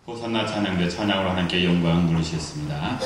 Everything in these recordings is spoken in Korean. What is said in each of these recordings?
호산나 찬양대 찬양으로 하나님께 영광 부르시겠습니다.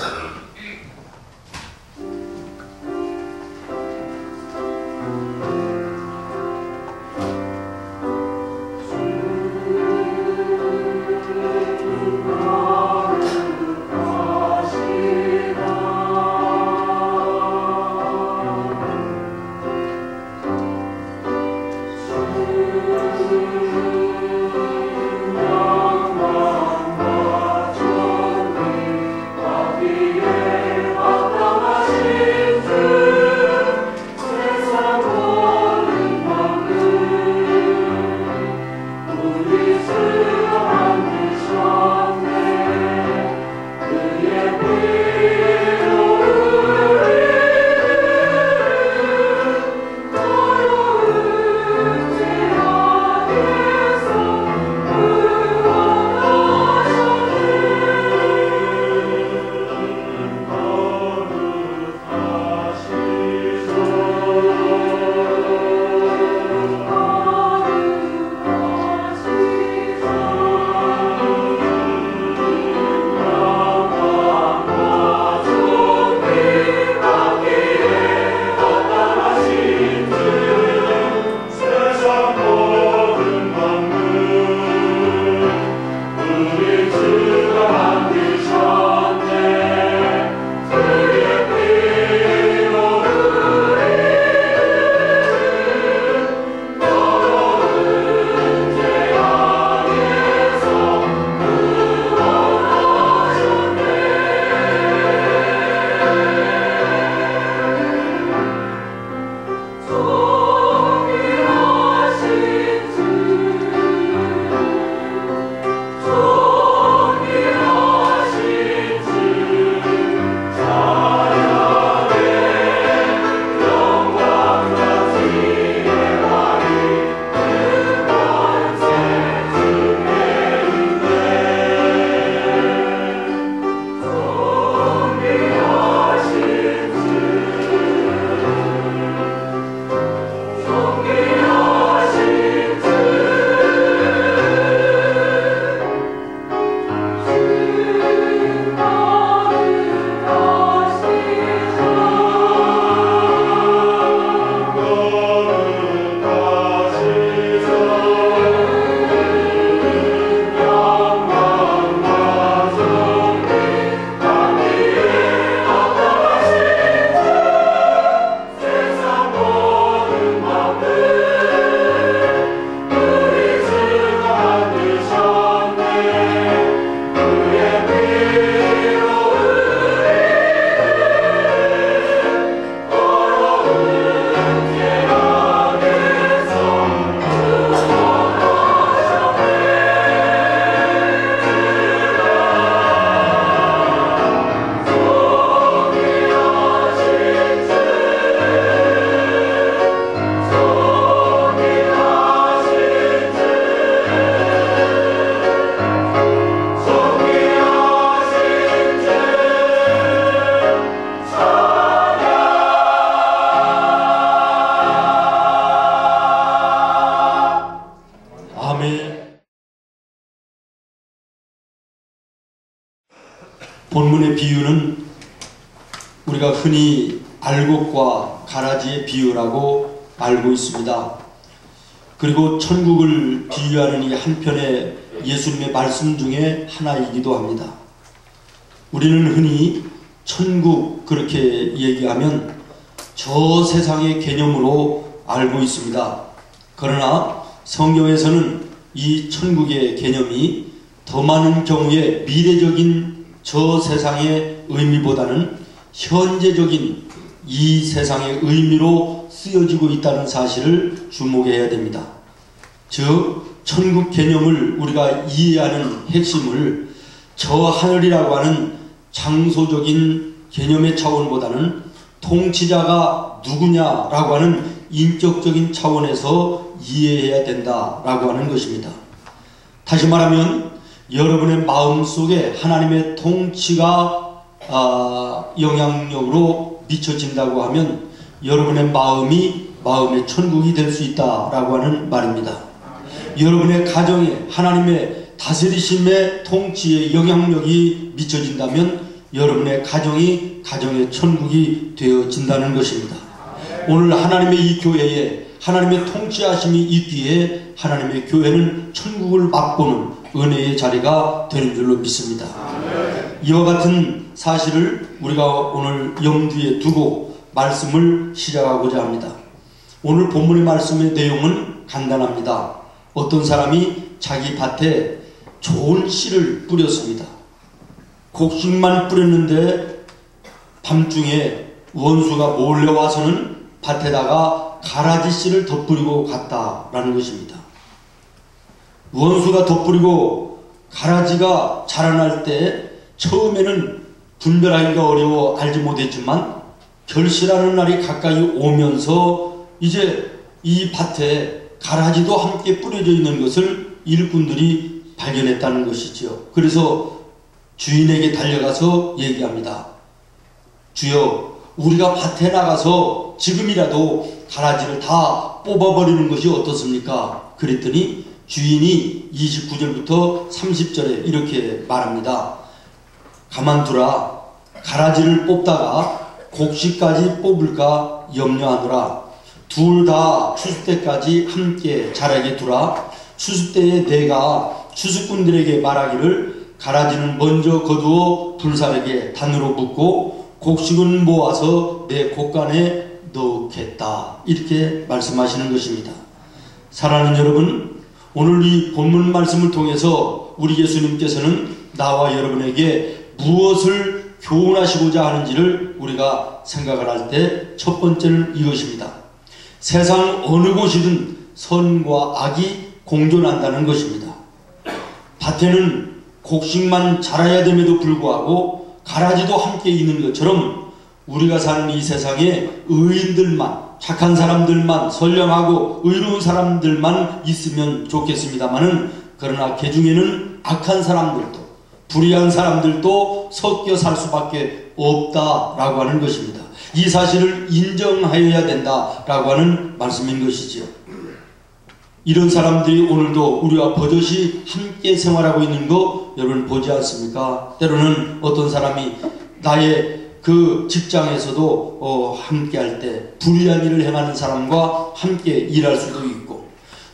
본문의 비유는 우리가 흔히 알곡과 가라지의 비유라고 알고 있습니다. 그리고 천국을 비유하는 이 한편의 예수님의 말씀 중에 하나이기도 합니다. 우리는 흔히 천국 그렇게 얘기하면 저 세상의 개념으로 알고 있습니다. 그러나 성경에서는 이 천국의 개념이 더 많은 경우에 미래적인 저 세상의 의미보다는 현재적인 이 세상의 의미로 쓰여지고 있다는 사실을 주목해야 됩니다. 즉 천국 개념을 우리가 이해하는 핵심을 저 하늘이라고 하는 장소적인 개념의 차원보다는 통치자가 누구냐라고 하는 인격적인 차원에서 이해해야 된다라고 하는 것입니다. 다시 말하면 여러분의 마음속에 하나님의 통치가 영향력으로 미쳐진다고 하면 여러분의 마음이 마음의 천국이 될 수 있다라고 하는 말입니다. 여러분의 가정에 하나님의 다스리심의 통치의 영향력이 미쳐진다면 여러분의 가정이 가정의 천국이 되어진다는 것입니다. 오늘 하나님의 이 교회에 하나님의 통치하심이 있기에 하나님의 교회는 천국을 맛보는 은혜의 자리가 되는 줄로 믿습니다. 이와 같은 사실을 우리가 오늘 염두에 두고 말씀을 시작하고자 합니다. 오늘 본문의 말씀의 내용은 간단합니다. 어떤 사람이 자기 밭에 좋은 씨를 뿌렸습니다. 곡식만 뿌렸는데 밤중에 원수가 몰래 와서는 밭에다가 가라지 씨를 덧뿌리고 갔다라는 것입니다. 원수가 덧뿌리고 가라지가 자라날 때 처음에는 분별하기가 어려워 알지 못했지만 결실하는 날이 가까이 오면서 이제 이 밭에 가라지도 함께 뿌려져 있는 것을 일꾼들이 발견했다는 것이지요. 그래서 주인에게 달려가서 얘기합니다. 주여, 우리가 밭에 나가서 지금이라도 가라지를 다 뽑아버리는 것이 어떻습니까? 그랬더니 주인이 29절부터 30절에 이렇게 말합니다. 가만두라. 가라지를 뽑다가 곡식까지 뽑을까 염려하노라. 둘 다 추수 때까지 함께 자라게 두라. 추수 때에 내가 추수꾼들에게 말하기를 가라지는 먼저 거두어 불사르게 단으로 붓고 곡식은 모아서 내 곡간에 넣겠다. 이렇게 말씀하시는 것입니다. 사랑하는 여러분, 오늘 이 본문 말씀을 통해서 우리 예수님께서는 나와 여러분에게 무엇을 교훈하시고자 하는지를 우리가 생각을 할 때 첫 번째는 이것입니다. 세상 어느 곳이든 선과 악이 공존한다는 것입니다. 밭에는 곡식만 자라야 됨에도 불구하고 가라지도 함께 있는 것처럼 우리가 사는 이 세상에 의인들만, 착한 사람들만, 선량하고 의로운 사람들만 있으면 좋겠습니다만은 그러나 그 중에는 악한 사람들도 불의한 사람들도 섞여 살 수밖에 없다라고 하는 것입니다. 이 사실을 인정하여야 된다라고 하는 말씀인 것이지요. 이런 사람들이 오늘도 우리와 버젓이 함께 생활하고 있는 거 여러분 보지 않습니까? 때로는 어떤 사람이 나의 그 직장에서도 함께 할 때 불의한 일을 행하는 사람과 함께 일할 수도 있고,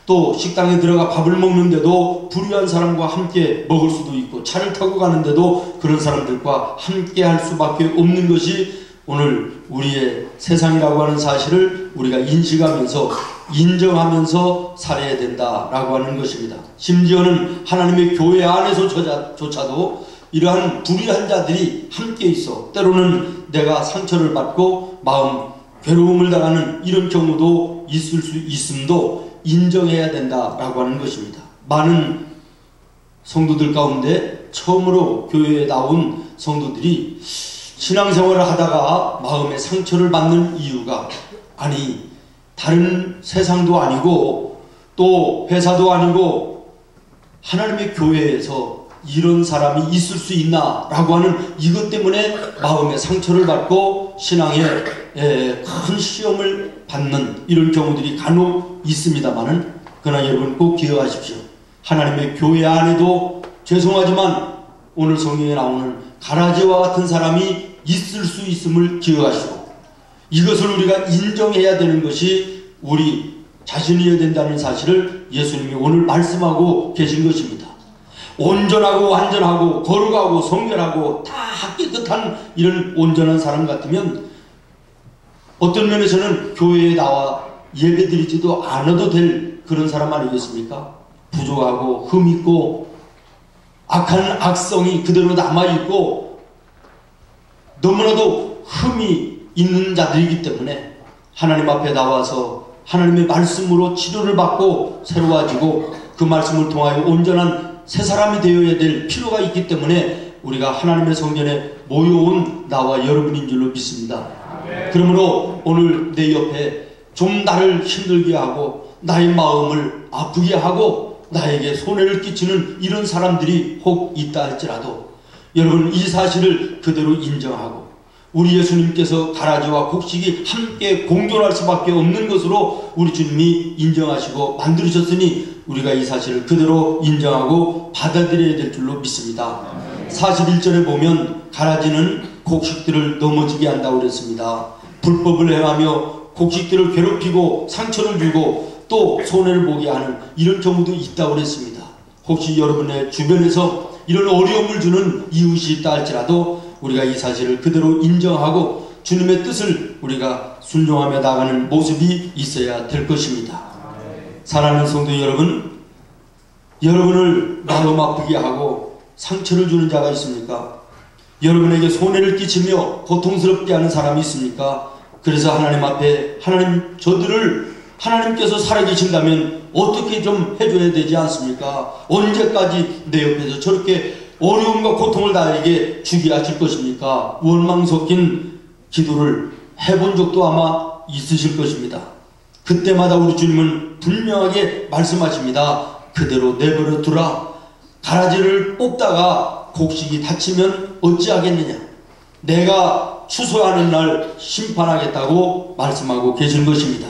또 식당에 들어가 밥을 먹는데도 불의한 사람과 함께 먹을 수도 있고, 차를 타고 가는데도 그런 사람들과 함께 할 수밖에 없는 것이 오늘 우리의 세상이라고 하는 사실을 우리가 인식하면서 인정하면서 살아야 된다라고 하는 것입니다. 심지어는 하나님의 교회 안에서조차도 이러한 불의한 자들이 함께 있어 때로는 내가 상처를 받고 마음 괴로움을 당하는 이런 경우도 있을 수 있음도 인정해야 된다라고 하는 것입니다. 많은 성도들 가운데 처음으로 교회에 나온 성도들이 신앙생활을 하다가 마음에 상처를 받는 이유가, 아니 다른 세상도 아니고 또 회사도 아니고 하나님의 교회에서 이런 사람이 있을 수 있나 라고 하는 이것 때문에 마음에 상처를 받고 신앙에 큰 시험을 받는 이런 경우들이 간혹 있습니다만은, 그러나 여러분 꼭 기억하십시오. 하나님의 교회 안에도 죄송하지만 오늘 성경에 나오는 가라지와 같은 사람이 있을 수 있음을 기억하시고, 이것을 우리가 인정해야 되는 것이 우리 자신이어야 된다는 사실을 예수님이 오늘 말씀하고 계신 것입니다. 온전하고 완전하고 거룩하고 성결하고 다 깨끗한 이런 온전한 사람 같으면 어떤 면에서는 교회에 나와 예배드리지도 않아도 될 그런 사람 아니겠습니까? 부족하고 흠있고 악한 악성이 그대로 남아있고 너무나도 흠이 있는 자들이기 때문에 하나님 앞에 나와서 하나님의 말씀으로 치료를 받고 새로워지고 그 말씀을 통하여 온전한 새 사람이 되어야 될 필요가 있기 때문에 우리가 하나님의 성전에 모여온 나와 여러분인 줄로 믿습니다. 그러므로 오늘 내 옆에 좀 나를 힘들게 하고 나의 마음을 아프게 하고 나에게 손해를 끼치는 이런 사람들이 혹 있다 할지라도 여러분 이 사실을 그대로 인정하고 우리 예수님께서 가라지와 곡식이 함께 공존할 수밖에 없는 것으로 우리 주님이 인정하시고 만들으셨으니 우리가 이 사실을 그대로 인정하고 받아들여야 될 줄로 믿습니다. 41절에 보면 가라지는 곡식들을 넘어지게 한다고 그랬습니다. 불법을 행하며 곡식들을 괴롭히고 상처를 주고 또 손해를 보게 하는 이런 경우도 있다고 그랬습니다. 혹시 여러분의 주변에서 이런 어려움을 주는 이웃이 있다 할지라도 우리가 이 사실을 그대로 인정하고 주님의 뜻을 우리가 순종하며 나가는 모습이 있어야 될 것입니다. 사랑하는 성도 여러분, 여러분을 마음 아프게 하고 상처를 주는 자가 있습니까? 여러분에게 손해를 끼치며 고통스럽게 하는 사람이 있습니까? 그래서 하나님 앞에 하나님 저들을 하나님께서 살아계신다면 어떻게 좀 해줘야 되지 않습니까? 언제까지 내 옆에서 저렇게 어려움과 고통을 나에게 주게 하실 것입니까? 원망 섞인 기도를 해본 적도 아마 있으실 것입니다. 그때마다 우리 주님은 분명하게 말씀하십니다. 그대로 내버려 두라. 가라지를 뽑다가 곡식이 다치면 어찌하겠느냐. 내가 추수하는 날 심판하겠다고 말씀하고 계신 것입니다.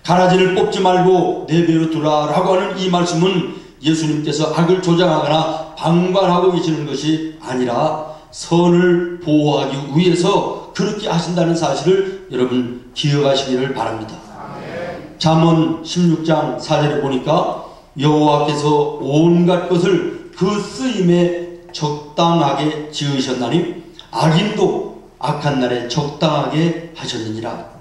가라지를 뽑지 말고 내버려 두라 라고 하는 이 말씀은 예수님께서 악을 조장하거나 방관하고 계시는 것이 아니라 선을 보호하기 위해서 그렇게 하신다는 사실을 여러분 기억하시기를 바랍니다. 잠언 16장 4절에 보니까 여호와께서 온갖 것을 그 쓰임에 적당하게 지으셨나니 악인도 악한 날에 적당하게 하셨느니라.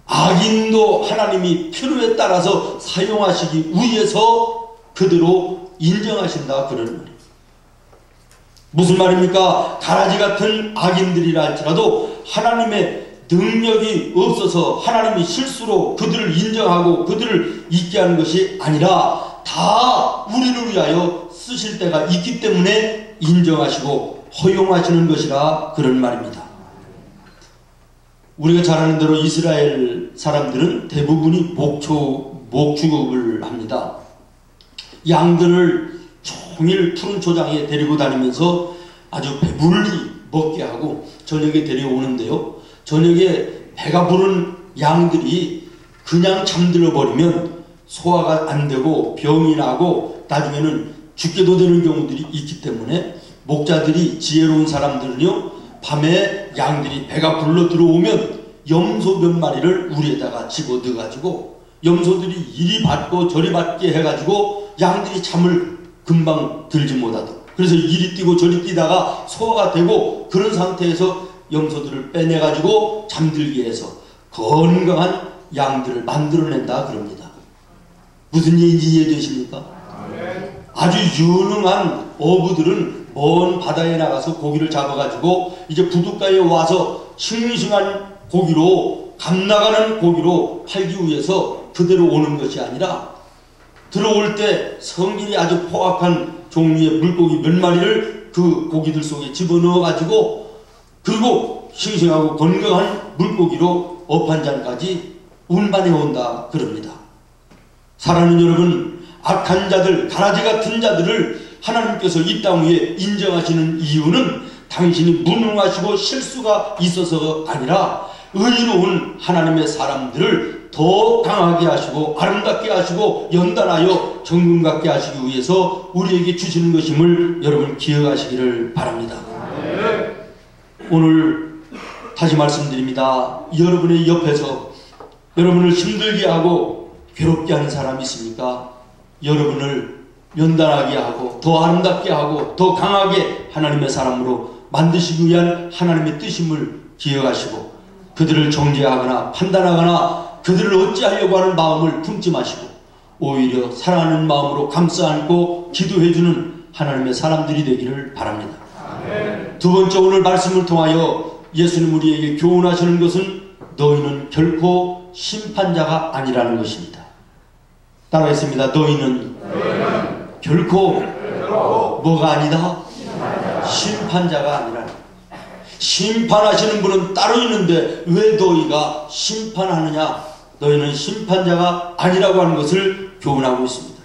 악인도 하나님이 필요에 따라서 사용하시기 위해서 그대로 인정하신다 그러는 말이에요. 무슨 말입니까? 가라지 같은 악인들이라 할지라도 하나님의 능력이 없어서 하나님이 실수로 그들을 인정하고 그들을 잊게 하는 것이 아니라 다 우리를 위하여 쓰실 때가 있기 때문에 인정하시고 허용하시는 것이라 그런 말입니다. 우리가 잘 아는 대로 이스라엘 사람들은 대부분이 목축업을 합니다. 양들을 종일 푸른 초장에 데리고 다니면서 아주 배불리 먹게 하고 저녁에 데려오는데요. 저녁에 배가 부른 양들이 그냥 잠들어 버리면 소화가 안 되고 병이 나고 나중에는 죽게도 되는 경우들이 있기 때문에 목자들이 지혜로운 사람들은요, 밤에 양들이 배가 불러 들어오면 염소 몇 마리를 우리에다가 집어넣어 가지고 염소들이 이리 받고 저리 받게 해가지고 양들이 잠을 금방 들지 못하도록, 그래서 이리 뛰고 저리 뛰다가 소화가 되고 그런 상태에서 염소들을 빼내가지고 잠들게 해서 건강한 양들을 만들어낸다 그럽니다. 무슨 얘기인지 이해되십니까? 아주 유능한 어부들은 먼 바다에 나가서 고기를 잡아가지고 이제 부둣가에 와서 싱싱한 고기로, 감나가는 고기로 팔기 위해서 그대로 오는 것이 아니라 들어올 때 성질이 아주 포악한 종류의 물고기 몇 마리를 그 고기들 속에 집어넣어 가지고 그리고 싱싱하고 건강한 물고기로 업 한 잔까지 운반해 온다 그럽니다. 사랑하는 여러분, 악한 자들, 가라지 같은 자들을 하나님께서 이 땅 위에 인정하시는 이유는 당신이 무능하시고 실수가 있어서가 아니라 의로운 하나님의 사람들을 더 강하게 하시고 아름답게 하시고 연단하여 정금 갖게 하시기 위해서 우리에게 주시는 것임을 여러분 기억하시기를 바랍니다. 오늘 다시 말씀드립니다. 여러분의 옆에서 여러분을 힘들게 하고 괴롭게 하는 사람이 있습니까? 여러분을 연단하게 하고 더 아름답게 하고 더 강하게 하나님의 사람으로 만드시기 위한 하나님의 뜻임을 기억하시고 그들을 정죄하거나 판단하거나 그들을 어찌하려고 하는 마음을 품지 마시고 오히려 사랑하는 마음으로 감싸 안고 기도해주는 하나님의 사람들이 되기를 바랍니다. 두 번째, 오늘 말씀을 통하여 예수님 우리에게 교훈하시는 것은 너희는 결코 심판자가 아니라는 것입니다. 따라했습니다. 너희는 결코 뭐가 아니다? 심판자가 아니라. 심판하시는 분은 따로 있는데 왜 너희가 심판하느냐? 너희는 심판자가 아니라고 하는 것을 교훈하고 있습니다.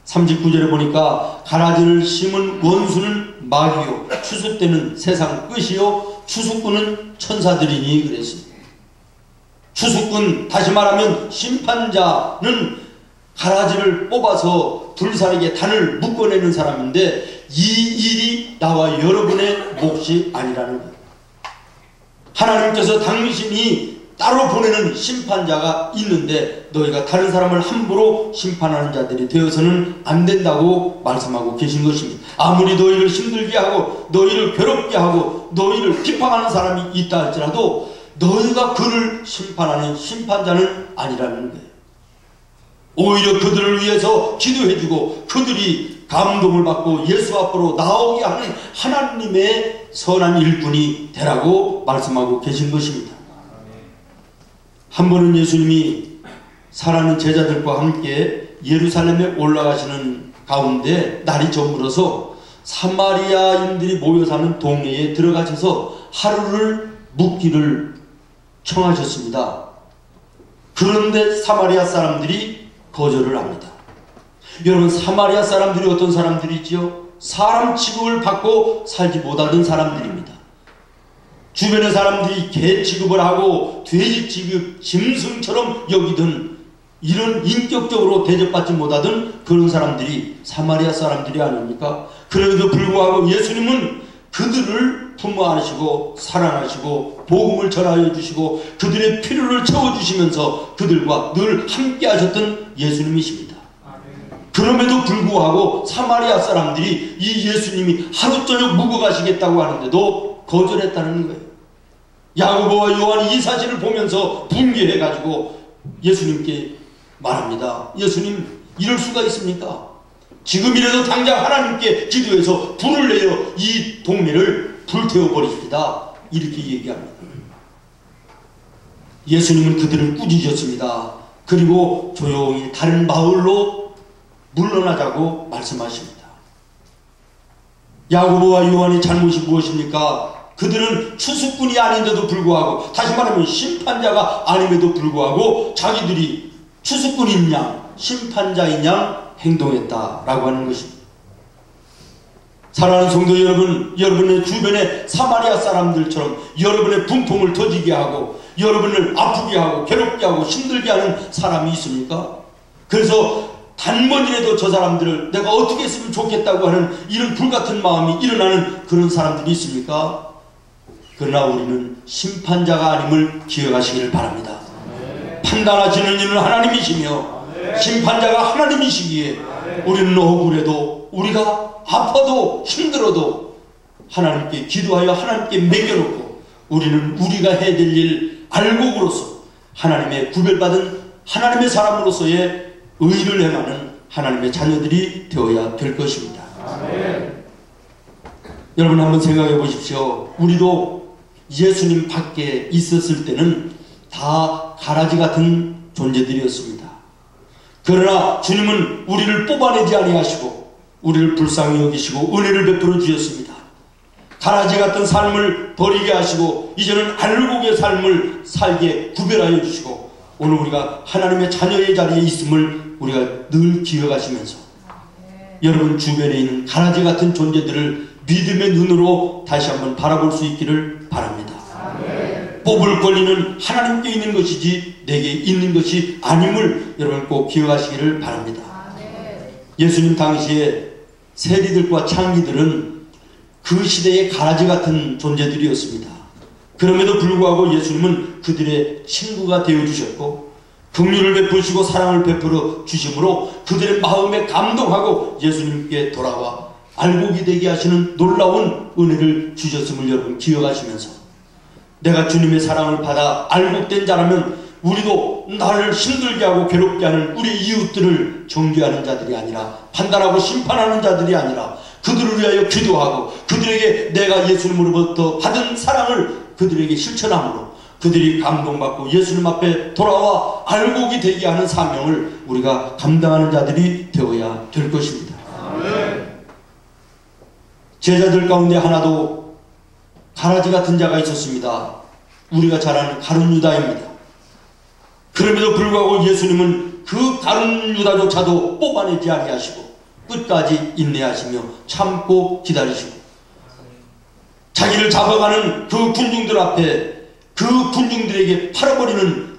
39절에 보니까 가라지를 심은 원수는 마귀요, 추수 때는 세상 끝이요, 추수꾼은 천사들이니 그랬습니다. 추수꾼, 다시 말하면 심판자는 가라지를 뽑아서 둘사에게 단을 묶어내는 사람인데 이 일이 나와 여러분의 몫이 아니라는 거예요. 하나님께서 당신이 따로 보내는 심판자가 있는데 너희가 다른 사람을 함부로 심판하는 자들이 되어서는 안 된다고 말씀하고 계신 것입니다. 아무리 너희를 힘들게 하고 너희를 괴롭게 하고 너희를 비판하는 사람이 있다 할지라도 너희가 그를 심판하는 심판자는 아니라는 거예요. 오히려 그들을 위해서 기도해주고 그들이 감동을 받고 예수 앞으로 나오게 하는 하나님의 선한 일꾼이 되라고 말씀하고 계신 것입니다. 한 번은 예수님이 사랑하는 제자들과 함께 예루살렘에 올라가시는 가운데 날이 저물어서 사마리아인들이 모여 사는 동네에 들어가셔서 하루를 묵기를 청하셨습니다. 그런데 사마리아 사람들이 거절을 합니다. 여러분, 사마리아 사람들이 어떤 사람들이지요? 사람 취급을 받고 살지 못하던 사람들입니다. 주변의 사람들이 개 취급을 하고 돼지 취급, 짐승처럼 여기던 이런 인격적으로 대접받지 못하던 그런 사람들이 사마리아 사람들이 아닙니까? 그래도 불구하고 예수님은 그들을 품어 안으시고 사랑하시고 복음을 전하여 주시고 그들의 필요를 채워주시면서 그들과 늘 함께 하셨던 예수님이십니다. 그럼에도 불구하고 사마리아 사람들이 이 예수님이 하루 저녁 묵어 가시겠다고 하는데도 거절했다는 거예요. 야고보와 요한이 이 사실을 보면서 분개해가지고 예수님께 말합니다. 예수님, 이럴 수가 있습니까? 지금이라도 당장 하나님께 기도해서 불을 내어 이 동네를 불태워버리십니다. 이렇게 얘기합니다. 예수님은 그들을 꾸짖으셨습니다. 그리고 조용히 다른 마을로 물러나자고 말씀하십니다. 야고보와 요한의 잘못이 무엇입니까? 그들은 추수꾼이 아닌데도 불구하고, 다시 말하면 심판자가 아님에도 불구하고 자기들이 추수꾼인 양, 심판자인 양 행동했다라고 하는 것입니다. 사랑하는 성도 여러분, 여러분의 주변에 사마리아 사람들처럼 여러분의 분통을 터지게 하고 여러분을 아프게 하고 괴롭게 하고 힘들게 하는 사람이 있습니까? 그래서 단번이라도 저 사람들을 내가 어떻게 했으면 좋겠다고 하는 이런 불같은 마음이 일어나는 그런 사람들이 있습니까? 그러나 우리는 심판자가 아님을 기억하시기를 바랍니다. 판단하시는 이는 하나님이시며 심판자가 하나님이시기에 우리는 억울해도, 우리가 아파도 힘들어도 하나님께 기도하여 하나님께 맡겨놓고 우리는 우리가 해야 될 일 알곡으로서 하나님의 구별받은 하나님의 사람으로서의 의를 행하는 하나님의 자녀들이 되어야 될 것입니다. 아멘. 여러분 한번 생각해 보십시오. 우리도 예수님 밖에 있었을 때는 다 가라지 같은 존재들이었습니다. 그러나 주님은 우리를 뽑아내지 아니하시고 우리를 불쌍히 여기시고 은혜를 베풀어 주셨습니다. 가라지 같은 삶을 버리게 하시고 이제는 알곡의 삶을 살게 구별하여 주시고 오늘 우리가 하나님의 자녀의 자리에 있음을 우리가 늘 기억하시면서 여러분 주변에 있는 가라지 같은 존재들을 믿음의 눈으로 다시 한번 바라볼 수 있기를 바랍니다. 뽑을 권리는 하나님께 있는 것이지 내게 있는 것이 아님을 여러분 꼭 기억하시기를 바랍니다. 예수님 당시에 세리들과 창기들은 그 시대의 가라지 같은 존재들이었습니다. 그럼에도 불구하고 예수님은 그들의 친구가 되어주셨고 긍휼을 베푸시고 사랑을 베풀어 주심으로 그들의 마음에 감동하고 예수님께 돌아와 알곡이 되게 하시는 놀라운 은혜를 주셨음을 여러분 기억하시면서 내가 주님의 사랑을 받아 알곡된 자라면 우리도 나를 힘들게 하고 괴롭게 하는 우리 이웃들을 정죄하는 자들이 아니라 판단하고 심판하는 자들이 아니라 그들을 위하여 기도하고 그들에게 내가 예수님으로부터 받은 사랑을 그들에게 실천함으로 그들이 감동받고 예수님 앞에 돌아와 알곡이 되게 하는 사명을 우리가 감당하는 자들이 되어야 될 것입니다. 아멘. 제자들 가운데 하나도 가라지 같은 자가 있었습니다. 우리가 잘 아는 가룟 유다입니다. 그럼에도 불구하고 예수님은 그 가룟 유다조차도 뽑아내지 아니하시고 끝까지 인내하시며 참고 기다리시고 자기를 잡아가는 그 군중들 앞에 그 군중들에게 팔아버리는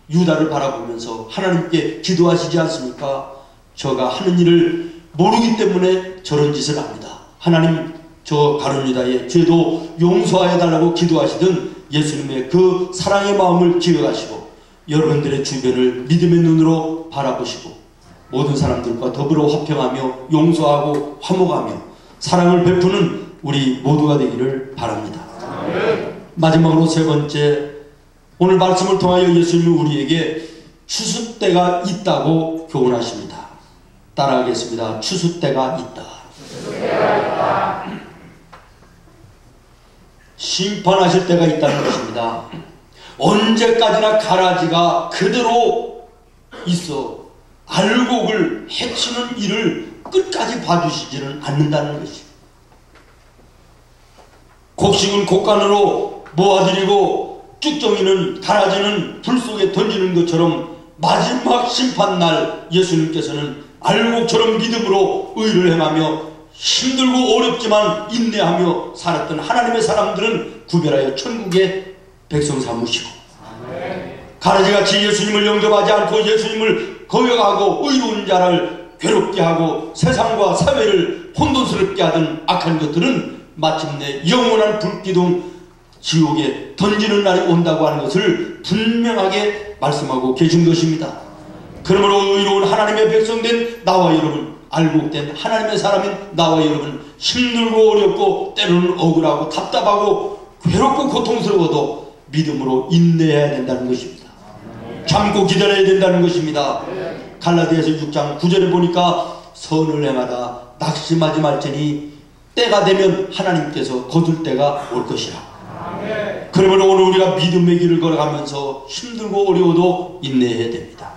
유다를 바라보면서 하나님께 기도하시지 않습니까? 저가 하는 일을 모르기 때문에 저런 짓을 합니다. 하나님, 저 가룟 유다의 죄도 용서하여 달라고 기도하시던 예수님의 그 사랑의 마음을 기억하시고 여러분들의 주변을 믿음의 눈으로 바라보시고 모든 사람들과 더불어 화평하며 용서하고 화목하며 사랑을 베푸는 우리 모두가 되기를 바랍니다. 마지막으로 세 번째, 오늘 말씀을 통하여 예수님은 우리에게 추수 때가 있다고 교훈하십니다. 따라하겠습니다. 추수 때가 있다. 심판하실 때가 있다는 것입니다. 언제까지나 가라지가 그대로 있어 알곡을 해치는 일을 끝까지 봐주시지는 않는다는 것입니다. 곡식은 곡간으로 모아들이고 쭉정이는 가라지는 불 속에 던지는 것처럼 마지막 심판날 예수님께서는 알곡처럼 믿음으로 의를 행하며 힘들고 어렵지만 인내하며 살았던 하나님의 사람들은 구별하여 천국의 백성 삼으시고 가라지같이 예수님을 영접하지 않고 예수님을 거역하고 의로운 자를 괴롭게 하고 세상과 사회를 혼돈스럽게 하던 악한 것들은 마침내 영원한 불기둥 지옥에 던지는 날이 온다고 하는 것을 분명하게 말씀하고 계신 것입니다. 그러므로 의로운 하나님의 백성된 나와 여러분, 알곡된 하나님의 사람인 나와 여러분, 힘들고 어렵고 때로는 억울하고 답답하고 괴롭고 고통스러워도 믿음으로 인내해야 된다는 것입니다. 참고 기다려야 된다는 것입니다. 갈라디아서 6장 9절에 보니까 선을 행하다 낙심하지 말지니 때가 되면 하나님께서 거둘 때가 올 것이라. 그러므로 오늘 우리가 믿음의 길을 걸어가면서 힘들고 어려워도 인내해야 됩니다.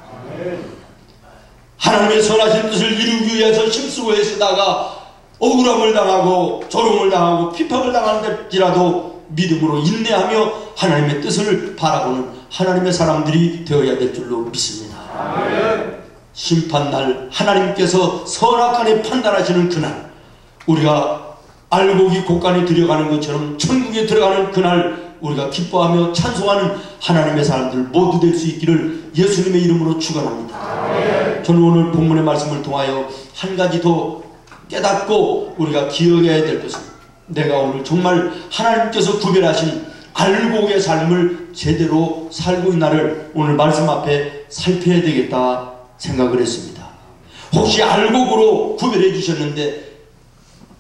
하나님의 선하신 뜻을 이루기 위해서 힘쓰고 애쓰다가 억울함을 당하고 조롱을 당하고 핍박을 당할지라도 믿음으로 인내하며 하나님의 뜻을 바라보는 하나님의 사람들이 되어야 될 줄로 믿습니다. 심판날 하나님께서 선악간에 판단하시는 그날, 우리가 알곡이 곡간에 들어가는 것처럼 천국에 들어가는 그날 우리가 기뻐하며 찬송하는 하나님의 사람들 모두 될 수 있기를 예수님의 이름으로 축원합니다. 저는 오늘 본문의 말씀을 통하여 한 가지 더 깨닫고 우리가 기억해야 될 것은, 내가 오늘 정말 하나님께서 구별하신 알곡의 삶을 제대로 살고 있나를 오늘 말씀 앞에 살펴야 되겠다 생각을 했습니다. 혹시 알곡으로 구별해 주셨는데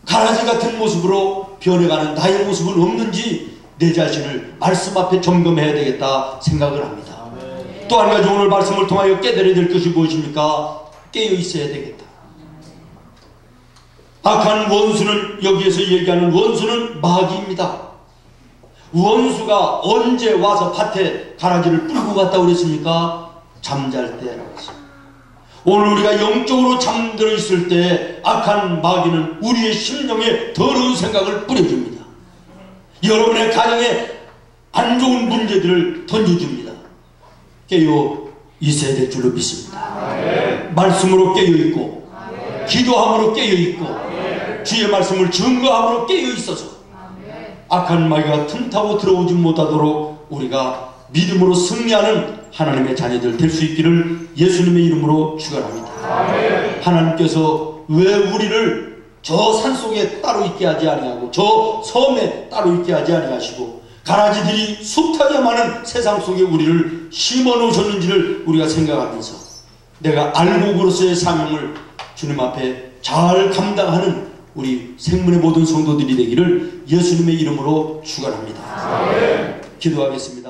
가라지 같은 모습으로 변해가는 나의 모습은 없는지 내 자신을 말씀 앞에 점검해야 되겠다 생각을 합니다. 또 한 가지 오늘 말씀을 통하여 깨달아야 될 것이 무엇입니까? 깨어 있어야 되겠다. 악한 원수는, 여기에서 얘기하는 원수는 마귀입니다. 원수가 언제 와서 밭에 가라지를 뿌리고 갔다고 그랬습니까? 잠잘 때라고 했습니다. 오늘 우리가 영적으로 잠들어 있을 때 악한 마귀는 우리의 심령에 더러운 생각을 뿌려줍니다. 여러분의 가정에 안 좋은 문제들을 던져줍니다. 깨어 있어야 될 줄로 믿습니다. 말씀으로 깨어 있고, 기도함으로 깨어 있고, 주의 말씀을 증거함으로 깨어 있어서 악한 마귀가 틈타고 들어오지 못하도록 우리가 믿음으로 승리하는 하나님의 자녀들 될 수 있기를 예수님의 이름으로 축원합니다. 하나님께서 왜 우리를 저 산속에 따로 있게 하지 아니하고 저 섬에 따로 있게 하지 아니하시고 가라지들이 숱하게 많은 세상 속에 우리를 심어 놓으셨는지를 우리가 생각하면서 내가 알곡으로서의 사명을 주님 앞에 잘 감당하는 우리 생문의 모든 성도들이 되기를 예수님의 이름으로 축원합니다. 기도하겠습니다.